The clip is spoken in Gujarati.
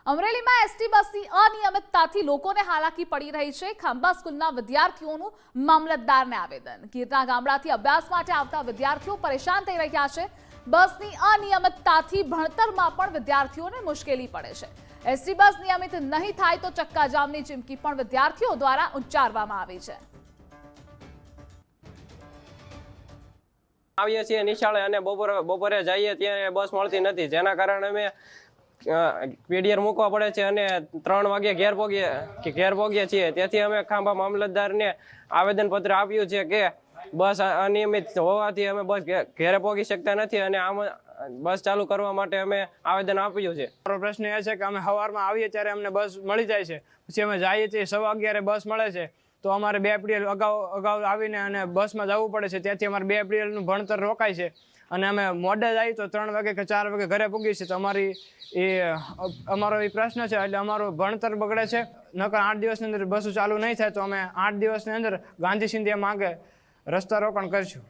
અમરેલીમાં એસટી બસની અનિયમિતતાથી લોકોને હાલાકી પડી રહી છે। ખાંભા સ્કૂલના વિદ્યાર્થીઓનું મામલતદારને આવેદન। ગીરના ગામડાથી અભ્યાસ માટે આવતા વિદ્યાર્થીઓ પરેશાન થઈ રહ્યા છે। બસની અનિયમિતતાથી ભણતરમાં પણ વિદ્યાર્થીઓને મુશ્કેલી પડે છે। એસટી બસ નિયમિત નહીં થાય તો ચક્કાજામની ચીમકી પણ વિદ્યાર્થીઓ દ્વારા ઉચ્ચારવામાં આવી છે। આવીએ છીએ નિશાળે અને બપોરે જઈએ ત્યાં બસ મળતી નથી, જેના કારણે અમે પીડીઆર મૂકવા પડે છે અને 3 વાગે ઘેર પહોંચીએ છીએ। તેથી અમે ખાંભા મામલતદારને આવેદનપત્ર આપ્યું છે કે બસ અનિયમિત હોવાથી અમે બસ ઘેરે પહોંચી શકતા નથી અને આમ બસ ચાલુ કરવા માટે અમે આવેદન આપ્યું છે। મારો પ્રશ્ન એ છે કે અમે સવારમાં આવીએ ત્યારે અમને બસ મળી જાય છે, પછી અમે જઈએ છીએ 11:15 બસ મળે છે, તો અમારે 2 પીરિયડ અગાઉ આવીને અને બસમાં જવું પડે છે। ત્યાંથી અમારે 2 પીરિયડનું ભણતર રોકાય છે અને અમે મોડે જઈએ તો 3 વાગે કે 4 વાગે ઘરે પૂગીએ છીએ, તો અમારો એ પ્રશ્ન છે, એટલે અમારું ભણતર બગડે છે। નકર 8 દિવસની અંદર બસો ચાલુ નહીં થાય તો અમે 8 દિવસની અંદર ગાંધી સિંધિયા માંગે રસ્તા રોકાણ કરીશું।